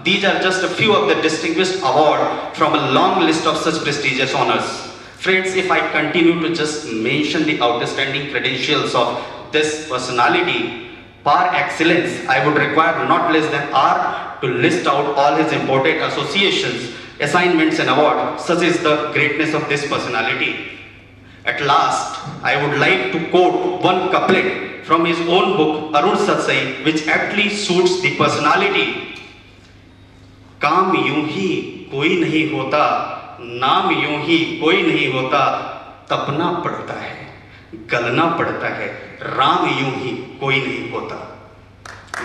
These are just a few of the distinguished awards from a long list of such prestigious honors. Friends, if I continue to just mention the outstanding credentials of this personality par excellence, I would require not less than hour to list out all his important associations, assignments and awards. Such is the greatness of this personality. At last, I would like to quote one couplet from his own book Arun Satsai, which aptly suits the personality. काम यूं ही कोई नहीं होता, नाम यूं ही कोई नहीं होता, तपना पड़ता है, गलना पड़ता है, राम यूं ही कोई नहीं होता।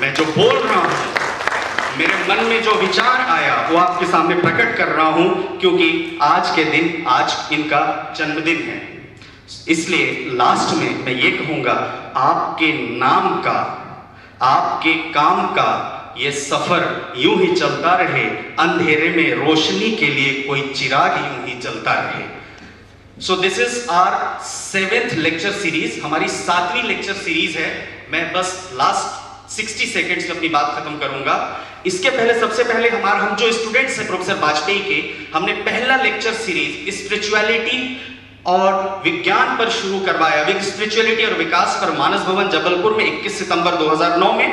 मैं जो बोल रहा हूं, मेरे मन में जो विचार आया वो आपके सामने प्रकट कर रहा हूं, क्योंकि आज के दिन आज इनका जन्मदिन है। इसलिए लास्ट में मैं ये कहूंगा, आपके नाम का, आपके काम का ये सफर यूं ही चलता रहे, अंधेरे में रोशनी के लिए कोई चिराग यूं ही चलता रहे। So this is our 7th lecture series, हमारी 7वीं लेक्चर सीरीज है। मैं बस लास्ट 60 सेकेंड्स में अपनी बात खत्म करूंगा। इसके पहले सबसे पहले हम जो स्टूडेंट्स हैं प्रोफेसर वाजपेयी के, हमने पहला लेक्चर सीरीज स्पिरिचुअलिटी और विज्ञान पर शुरू करवाया। स्पिरिचुअलिटी और विकास पर मानस भवन जबलपुर में 21 सितंबर 2009 में,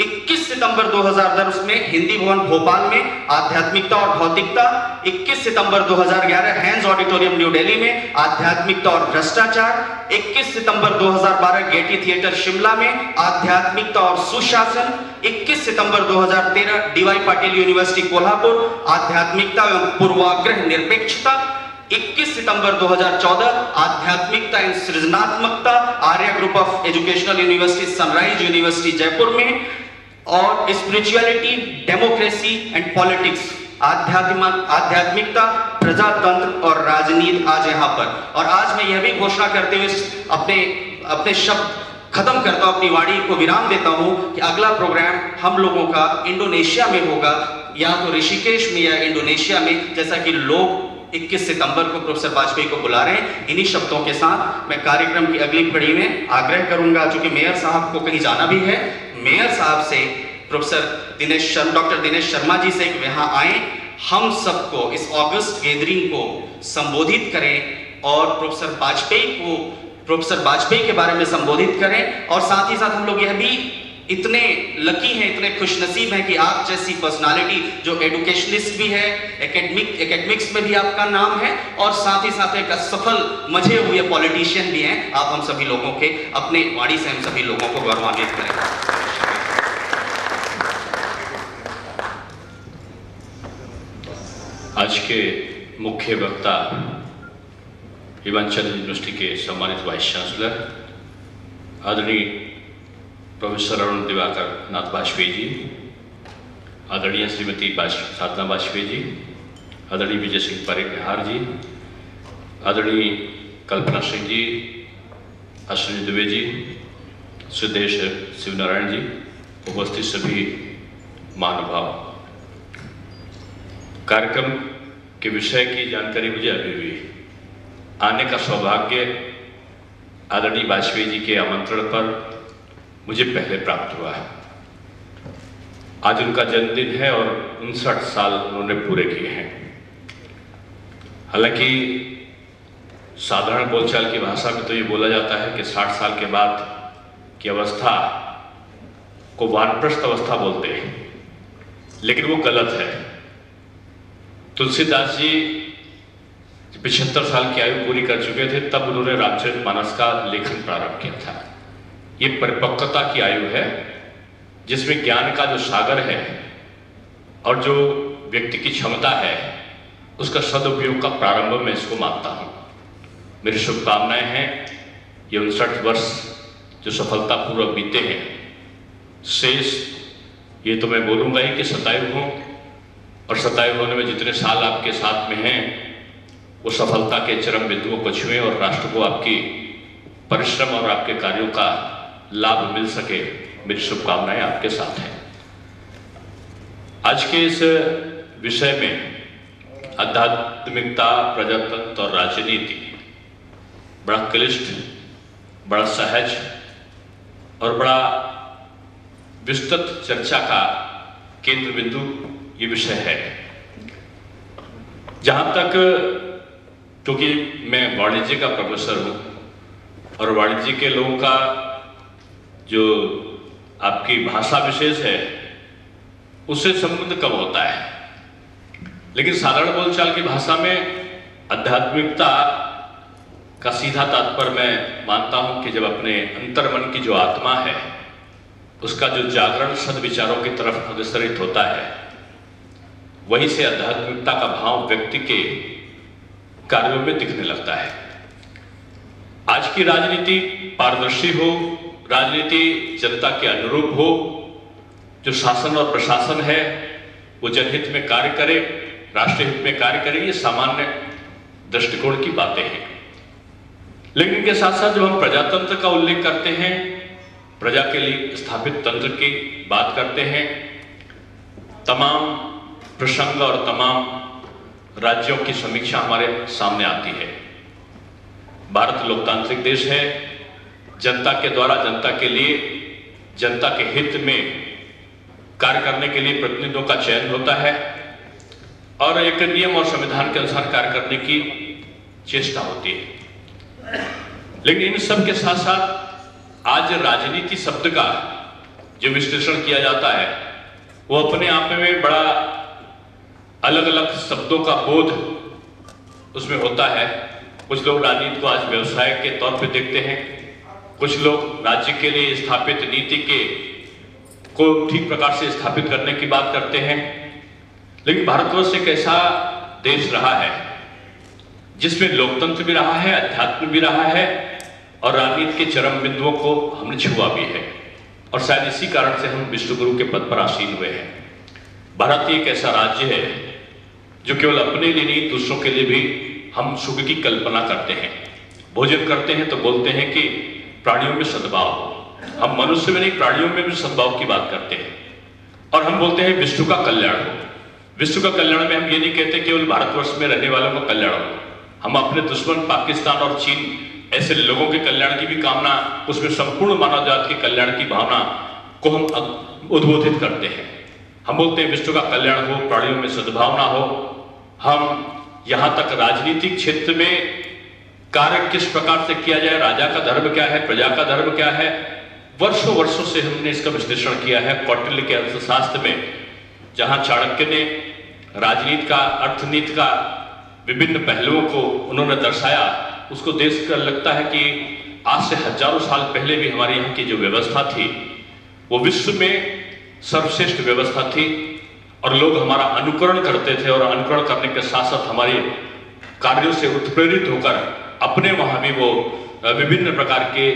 21 सितंबर 2010 में हिंदी भवन भोपाल में आध्यात्मिकता और भौतिकता, 21 सितंबर 2011 हैंस ऑडिटोरियम न्यू दिल्ली में आध्यात्मिकता और भ्रष्टाचार, 21 सितंबर 2012 गेटी थिएटर शिमला में आध्यात्मिकता और सुशासन, 21 सितंबर 2013 डीवाई पाटिल यूनिवर्सिटी कोल्हापुर आध्यात्मिकता एवं पूर्वाग्रह निरपेक्षता, 21 सितंबर 2014 आध्यात्मिकता एवं सृजनात्मकता Arya group of educational university sunrise university Jaipur में, और स्पिरिचुअलिटी डेमोक्रेसी एंड पॉलिटिक्स आध्यात्मिकता प्रजातंत्र और राजनीति आज यहाँ पर। और आज मैं यह भी घोषणा करते हुए अपने शब्द खत्म करता हूं, अपनी वाणी को विराम देता हूं कि अगला प्रोग्राम हम लोगों का इंडोनेशिया में होगा, या तो ऋषिकेश में या इंडोनेशिया में, जैसा कि लोग 21 सितंबर को प्रोफेसर वाजपेयी को बुला रहे हैं। इन्हीं शब्दों के साथ मैं कार्यक्रम की अगली कड़ी में आग्रह करूंगा, चूंकि मेयर साहब को कहीं जाना भी है, मेयर साहब से प्रोफेसर डॉक्टर दिनेश शर्मा जी से यहाँ आए, हम सबको इस अगस्त गैदरिंग को संबोधित करें और प्रोफेसर वाजपेयी के बारे में संबोधित करें। और साथ ही साथ हम लोग यह भी इतने लकी हैं, इतने खुशनसीब हैं कि आप जैसी पर्सनालिटी जो एजुकेशनिस्ट भी है, एकेडमिक्स में भी आपका नाम है, और साथ ही साथ एक सफल मजे हुए पॉलिटिशियन भी हैं। आप हम सभी लोगों के अपने वाणी से हम सभी लोगों को गौरवान्वित करें। आज के मुख्य वक्ता हिमाचल यूनिवर्सिटी के सम्मानित वाइस चांसलर आदरणीय प्रोफेसर अरुण दिवाकर नाथ वाजपेयी जी, आदरणीय श्रीमती साधना वाजपेयी जी, आदरणीय विजय सिंह परिहार जी, आदरणीय कल्पना सिंह जी, अश्विनी दुबे जी, सुदेश शिवनारायण जी, उपस्थित सभी महानुभाव। कार्यक्रम के विषय की जानकारी मुझे अभी भी आने का सौभाग्य आदरणीय वाजपेयी जी के आमंत्रण पर मुझे पहले प्राप्त हुआ है। आज उनका जन्मदिन है और 59 साल उन्होंने पूरे किए हैं। हालांकि साधारण बोलचाल की भाषा में तो ये बोला जाता है कि 60 साल के बाद की अवस्था को वानप्रस्थ अवस्था बोलते हैं, लेकिन वो गलत है। तुलसीदास जी 75 साल की आयु पूरी कर चुके थे, तब उन्होंने रामचरितमानस का लेखन प्रारंभ किया था। ये परिपक्वता की आयु है, जिसमें ज्ञान का जो सागर है और जो व्यक्ति की क्षमता है, उसका सदुपयोग का प्रारंभ मैं इसको मानता हूँ। मेरी शुभकामनाएं हैं ये 59 वर्ष जो सफलतापूर्वक बीते हैं, शेष ये तो मैं बोलूँगा ही कि शतायु हों, और शतायु होने में जितने साल आपके साथ में हैं वो सफलता के चरम बिंदुओं को छुएं और राष्ट्र को आपकी परिश्रम और आपके कार्यों का लाभ मिल सके। मेरी शुभकामनाएं आपके साथ हैं। आज के इस विषय में आध्यात्मिकता, प्रजातंत्र और राजनीति बड़ा क्लिष्ट, बड़ा सहज और बड़ा विस्तृत चर्चा का केंद्र बिंदु ये विषय है। जहां तक, क्योंकि मैं वाणिज्य का प्रोफेसर हूं और वाणिज्य के लोगों का जो आपकी भाषा विशेष है उससे संबंध कम होता है, लेकिन साधारण बोलचाल की भाषा में आध्यात्मिकता का सीधा तात्पर्य मैं मानता हूं कि जब अपने अंतर्मन की जो आत्मा है उसका जो जागरण सद्विचारों की तरफ अग्रसरित होता है, वहीं से आध्यात्मिकता का भाव व्यक्ति के कार्यों में दिखने लगता है। आज की राजनीति पारदर्शी हो, राजनीति जनता के अनुरूप हो, जो शासन और प्रशासन है वो जनहित में कार्य करे, राष्ट्र हित में कार्य करे, ये सामान्य दृष्टिकोण की बातें हैं। लेकिन इनके साथ साथ जब हम प्रजातंत्र का उल्लेख करते हैं, प्रजा के लिए स्थापित तंत्र की बात करते हैं, तमाम प्रसंग और तमाम राज्यों की समीक्षा हमारे सामने आती है। भारत लोकतांत्रिक देश है, जनता के द्वारा जनता के लिए, जनता के हित में कार्य करने के लिए प्रतिनिधियों का चयन होता है और एक नियम और संविधान के अनुसार कार्य करने की चेष्टा होती है। लेकिन इन सब के साथ साथ आज राजनीति शब्द का जो विश्लेषण किया जाता है वो अपने आप में बड़ा अलग अलग शब्दों का बोध उसमें होता है। कुछ लोग राजनीति को आज व्यवसाय के तौर पे देखते हैं, कुछ लोग राज्य के लिए स्थापित नीति के को ठीक प्रकार से स्थापित करने की बात करते हैं। लेकिन भारतवर्ष एक ऐसा देश रहा है जिसमें लोकतंत्र भी रहा है, अध्यात्म भी रहा है और राजनीति के चरम बिंदुओं को हमने छुआ भी है, और शायद इसी कारण से हम विश्व गुरु के पद पर आसीन हुए हैं। भारत एक ऐसा राज्य है जो केवल अपने लिए नहीं, दूसरों के लिए भी हम सुख की कल्पना करते हैं। भोजन करते हैं तो बोलते हैं कि प्राणियों में सद्भाव हो। हम मनुष्य में नहीं, प्राणियों में भी सद्भाव की बात करते हैं। और हम बोलते हैं विश्व का कल्याण हो। विश्व का कल्याण में हम ये नहीं कहते केवल भारतवर्ष में रहने वालों का कल्याण हो, हम अपने दुश्मन पाकिस्तान और चीन ऐसे लोगों के कल्याण की भी कामना, उसमें संपूर्ण मानव जाति के कल्याण की भावना को हम उद्बोधित करते हैं। हम बोलते हैं विश्व का कल्याण हो, प्राणियों में सद्भावना हो। हम यहां तक राजनीतिक क्षेत्र में कार्य किस प्रकार से किया जाए, राजा का धर्म क्या है, प्रजा का धर्म क्या है, वर्षों वर्षों से हमने इसका विश्लेषण किया है। कौटिल्य के अर्थशास्त्र में जहां चाणक्य ने राजनीति का, अर्थनीति का विभिन्न पहलुओं को उन्होंने दर्शाया, उसको देख कर लगता है कि आज से हजारों साल पहले भी हमारे यहाँ की जो व्यवस्था थी वो विश्व में सर्वश्रेष्ठ व्यवस्था थी और लोग हमारा अनुकरण करते थे, और अनुकरण करने के साथ साथ हमारे कार्यों से उत्प्रेरित होकर अपने वहां भी वो विभिन्न प्रकार के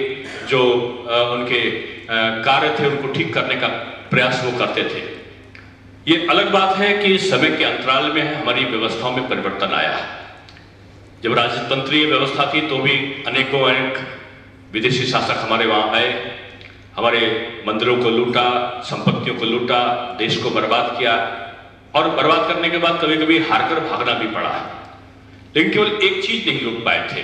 जो उनके कार्य थे उनको ठीक करने का प्रयास वो करते थे। ये अलग बात है कि समय के अंतराल में हमारी व्यवस्थाओं में परिवर्तन आया। जब राजतंत्रीय व्यवस्था थी तो भी अनेक विदेशी शासक हमारे वहां आए, हमारे मंदिरों को लूटा, संपत्तियों को लूटा, देश को बर्बाद किया, और बर्बाद करने के बाद कभी कभी हारकर भागना भी पड़ा। लेकिन केवल एक चीज नहीं लूट पाए थे,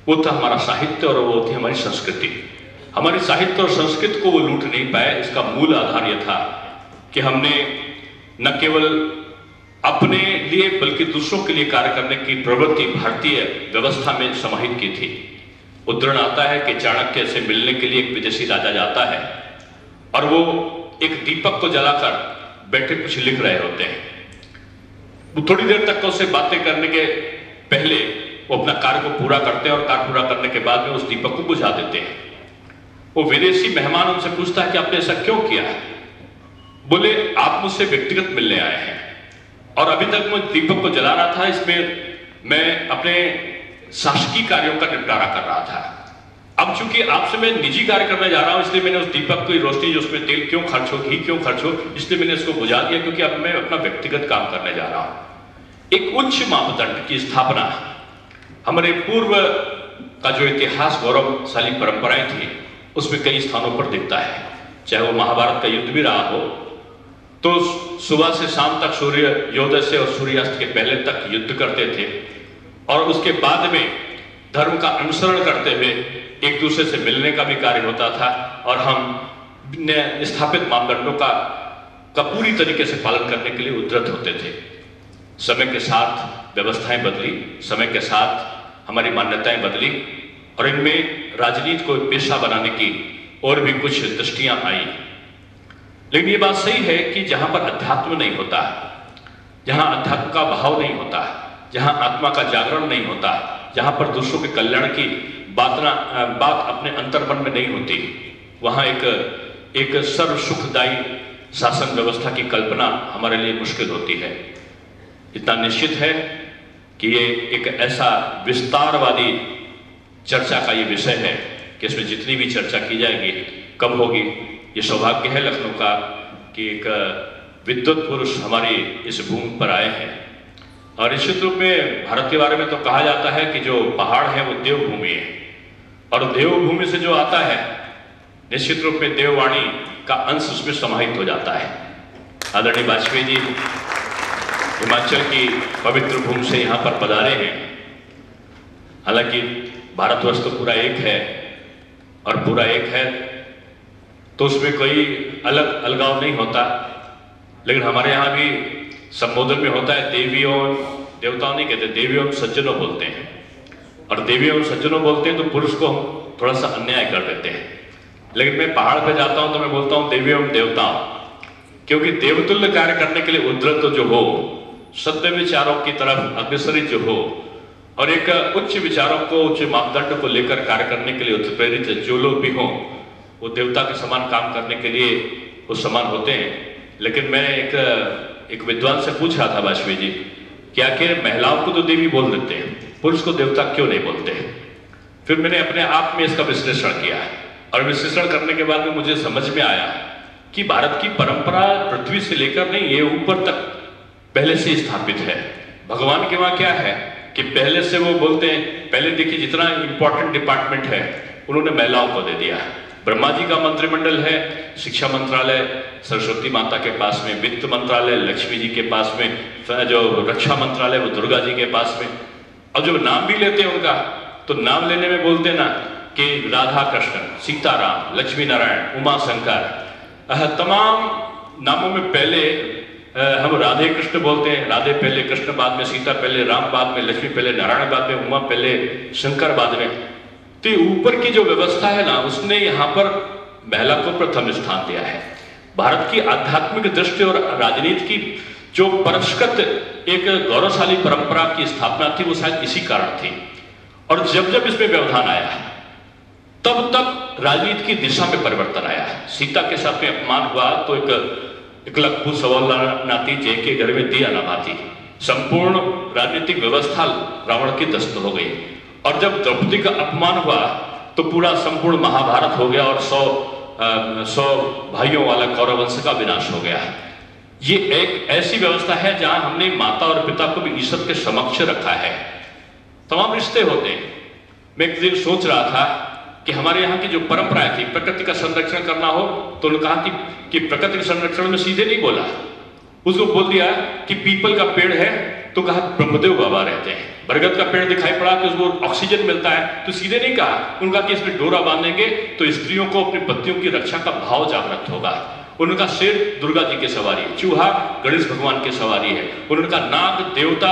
वो था हमारा साहित्य और वो थी हमारी संस्कृति। हमारी साहित्य और संस्कृति को वो लूट नहीं पाए। इसका मूल आधार यह था कि हमने न केवल अपने लिए बल्कि दूसरों के लिए कार्य करने की प्रवृत्ति भारतीय व्यवस्था में समाहित की थी। उद्धरण आता है कि चाणक्य से मिलने के लिए एक विदेशी राजा जाता है और वो एक दीपक को जलाकर बैठे कुछ लिख रहे होते हैं। वो थोड़ी देर तक उससे बातें करने के पहले वो अपना कार्य को पूरा करते हैं और कार्य पूरा करने के बाद में उस दीपक को बुझा देते हैं। वो विदेशी मेहमान उनसे पूछता है कि आपने ऐसा क्यों किया है? बोले आप मुझसे व्यक्तिगत मिलने आए हैं और अभी तक मैं दीपक को जला रहा था, इसमें मैं अपने शासकीय कार्यों का निपटारा कर रहा था। अब चूंकि आपसे मैं निजी कार्य करने जा रहा हूं, इसलिए मैंने उस दीपक की रोशनी जो उसमें तेल क्यों खर्च हो, घी क्यों खर्च हो, इसलिए मैंने इसको बुझा दिया, क्योंकि अब मैं अपना व्यक्तिगत काम करने जा रहा हूं। एक उच्च मापदंड की स्थापना हमारे पूर्व का जो इतिहास गौरवशाली परंपराएं थी उसमें कई स्थानों पर दिखता है। चाहे वो महाभारत का युद्ध भी रहा हो तो सुबह से शाम तक सूर्योदय से और सूर्यास्त के पहले तक युद्ध करते थे और उसके बाद में धर्म का अनुसरण करते हुए एक दूसरे से मिलने का भी कार्य होता था और हम स्थापित मापदंडों का पूरी तरीके से पालन करने के लिए उद्यत होते थे। समय के साथ व्यवस्थाएं बदली, समय के साथ हमारी मान्यताएं बदली और इनमें राजनीति को पेशा बनाने की और भी कुछ दृष्टियां आई। लेकिन ये बात सही है कि जहां पर अध्यात्म नहीं होता, जहां अध्यात्म का भाव नहीं होता, जहां आत्मा का जागरण नहीं होता, जहां पर दूसरों के कल्याण की बात अपने अंतर्मन में नहीं होती, वहां एक सर्व सुखदायी शासन व्यवस्था की कल्पना हमारे लिए मुश्किल होती है। इतना निश्चित है कि ये एक ऐसा विस्तारवादी चर्चा का ये विषय है कि इसमें जितनी भी चर्चा की जाएगी कम होगी। ये सौभाग्य है लखनऊ का कि एक विद्वत पुरुष हमारी इस भूमि पर आए हैं। और निश्चित रूप में भारत के बारे में तो कहा जाता है कि जो पहाड़ है वो देवभूमि है, और देवभूमि से जो आता है निश्चित रूप में देववाणी का अंश उसमें समाहित हो जाता है। आदरणीय वाजपेयी जी हिमाचल की पवित्र भूमि से यहाँ पर पधारे हैं। हालांकि भारतवर्ष तो पूरा एक है, और पूरा एक है तो उसमें कोई अलगाव नहीं होता, लेकिन हमारे यहाँ भी संबोधन में होता है देवियों देवताओं नहीं कहते, देवियों सज्जनों बोलते हैं। और देवियों सज्जनों बोलते हैं तो पुरुष को हम थोड़ा सा अन्याय कर देते हैं। लेकिन मैं पहाड़ पे जाता हूं तो मैं बोलता हूं देवियों देवताओं, क्योंकि देवतुल्य कार्य करने के लिए उद्रत जो हो, सत्य विचारों की तरफ अग्रसरित जो हो, और एक उच्च विचारों को, उच्च मापदंड को लेकर कार्य करने के लिए उत्प्रेरित जो लोग भी हों, वो देवता के समान काम करने के लिए वो समान होते हैं। लेकिन मैं एक विद्वान से पूछ रहा था वाजपेयी जी कि आखिर महिलाओं को तो देवी बोल देते हैं, पुरुष को देवता क्यों नहीं बोलते हैं? फिर मैंने अपने आप में इसका विश्लेषण किया, और विश्लेषण करने के बाद में मुझे समझ में आया कि भारत की परंपरा पृथ्वी से लेकर नहीं, ये ऊपर तक पहले से स्थापित है। भगवान के वहां क्या है कि पहले से वो बोलते हैं, पहले देखिए जितना इंपॉर्टेंट डिपार्टमेंट है उन्होंने महिलाओं को दे दिया। ब्रह्मा जी का मंत्रिमंडल है, शिक्षा मंत्रालय सरस्वती माता के पास में, वित्त मंत्रालय लक्ष्मी जी के पास में, जो रक्षा मंत्रालय वो दुर्गा जी के पास में। और जो नाम भी लेते हैं उनका, तो नाम लेने में बोलते ना कि राधा कृष्ण, सीताराम, लक्ष्मी नारायण, उमा शंकर, तमाम नामों में पहले हम राधे कृष्ण बोलते हैं। राधे पहले, कृष्ण बाद में, सीता पहले, राम बाद में, लक्ष्मी पहले, नारायण बाद में, उमा पहले, शंकर बाद में। तो ऊपर की जो व्यवस्था है ना, उसने यहाँ पर महिला को प्रथम स्थान दिया है। भारत की आध्यात्मिक दृष्टि और राजनीति की जो परस्कृत एक गौरवशाली परंपरा की स्थापना थी, वो शायद इसी कारण थी। और जब जब इसमें व्यवधान आया तब तब राजनीति की दिशा में परिवर्तन आया। सीता के साथ में अपमान हुआ तो एक लखपू सवाल नाती जे के घर में दिया न भाती, संपूर्ण राजनीतिक व्यवस्था रावण की दस्त हो गई। और जब द्रौपदी का अपमान हुआ तो पूरा संपूर्ण महाभारत हो गया, और 100 भाइयों वाला कौरव वंश का विनाश हो गया। ये एक ऐसी व्यवस्था है जहां हमने माता और पिता को भी ईश्वर के समक्ष रखा है। तमाम रिश्ते होते हैं। मैं एक दिन सोच रहा था कि हमारे यहाँ की जो परंपराएं थी, प्रकृति का संरक्षण करना हो तो उन्होंने कहा कि प्रकृति के संरक्षण में सीधे नहीं बोला, उसको बोल दिया कि पीपल का पेड़ है तो कहा ब्रह्मदेव बाबा रहते हैं। बरगद का पेड़ दिखाई पड़ा कि उसको ऑक्सीजन मिलता है तो सीधे नहीं कहा, उनका कि इसमें डोरा बांधेंगे तो स्त्रियों को अपनी पतियों की रक्षा का भाव जागृत होगा। उनका शेर दुर्गा जी की सवारी, चूहा गणेश भगवान की सवारी है। उनका नाग देवता,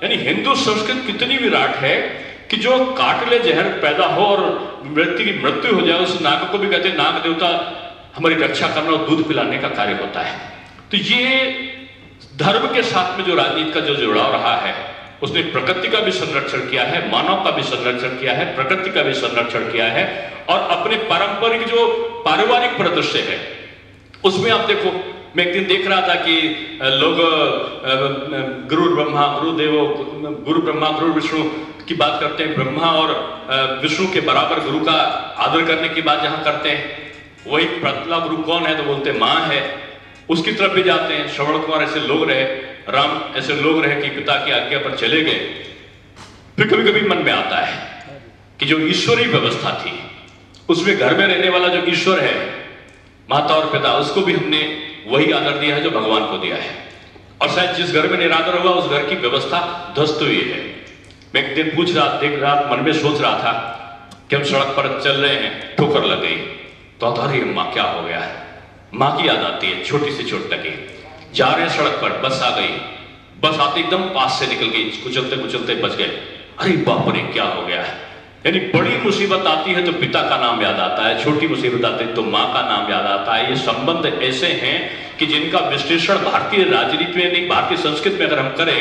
यानी हिंदू संस्कृति कितनी विराट है कि जो काट ले जहर पैदा हो और व्यक्ति की मृत्यु हो जाए, उस नाग को भी कहते हैं नाग देवता हमारी रक्षा करना और दूध पिलाने का कार्य होता है। तो ये धर्म के साथ में जो राजनीति का जो जुड़ाव रहा है, उसने प्रकृति का भी संरक्षण किया है, मानव का भी संरक्षण किया है, प्रकृति का भी संरक्षण किया है, और अपने पारंपरिक जो पारिवारिक परिदृश्य है उसमें आप देखो, मैं एक दिन देख रहा था कि लोग गुरु ब्रह्मा गुरु विष्णु की बात करते हैं। ब्रह्मा और विष्णु के बराबर गुरु का आदर करने की बात जहां करते हैं, वही पतला गुरु कौन है तो बोलते मां है, उसकी तरफ भी जाते हैं। श्रवण कुमार ऐसे लोग रहे, राम ऐसे लोग रहे कि पिता की आज्ञा पर चले गए। फिर कभी कभी मन में आता है कि जो ईश्वरीय व्यवस्था थी उसमें घर में रहने वाला जो ईश्वर है, माता और पिता, उसको भी हमने वही आदर दिया है जो भगवान को दिया है। और शायद जिस घर में निरादर हुआ उस घर की व्यवस्था ध्वस्त हुई है। मैं एक दिन देख रहा मन में सोच रहा था कि हम सड़क पर चल रहे हैं, ठोकर लग गई तो अरे अम्मा क्या हो गया है, माँ की याद आती है, छोटी से चोट लगी, जा रहे सड़क पर, बस आ गई, बस आते एकदम पास से निकल गई, कुचलते कुचलते बच गए। अरे बाप रे क्या हो गया। यानी बड़ी मुसीबत आती है तो पिता का नाम याद आता है, छोटी मुसीबत आती है तो माँ का नाम याद आता है। ये संबंध ऐसे हैं कि जिनका विश्लेषण भारतीय राजनीति में नहीं, भारतीय संस्कृति में अगर हम करें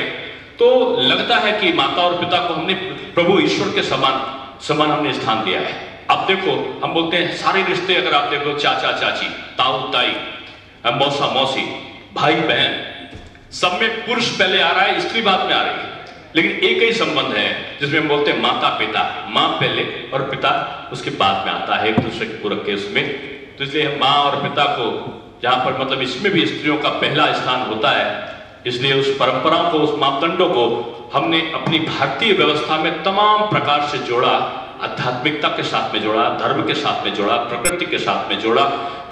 तो लगता है कि माता और पिता को हमने प्रभु ईश्वर के समान हमने स्थान दिया है। अब देखो, हम बोलते हैं सारे रिश्ते, अगर आप देखो चाचा चाची, ताऊ ताई, मौसा मौसी, भाई बहन, सब में पुरुष पहले आ रहा है, स्त्री बाद में आ रही है, लेकिन एक ही संबंध है जिसमें हम बोलते हैं माता पिता, माँ पहले और पिता उसके बाद में आता है, एक दूसरे के पूरक के उसमें। तो इसलिए माँ और पिता को जहां पर मतलब इसमें भी स्त्रियों का पहला स्थान होता है, इसलिए उस परंपरा को, उस मापदंडों को हमने अपनी भारतीय व्यवस्था में तमाम प्रकार से जोड़ा, आध्यात्मिकता के साथ में जोड़ा, धर्म के साथ में जोड़ा, प्रकृति के साथ में जोड़ा,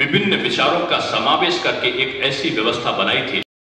विभिन्न विचारों का समावेश करके एक ऐसी व्यवस्था बनाई थी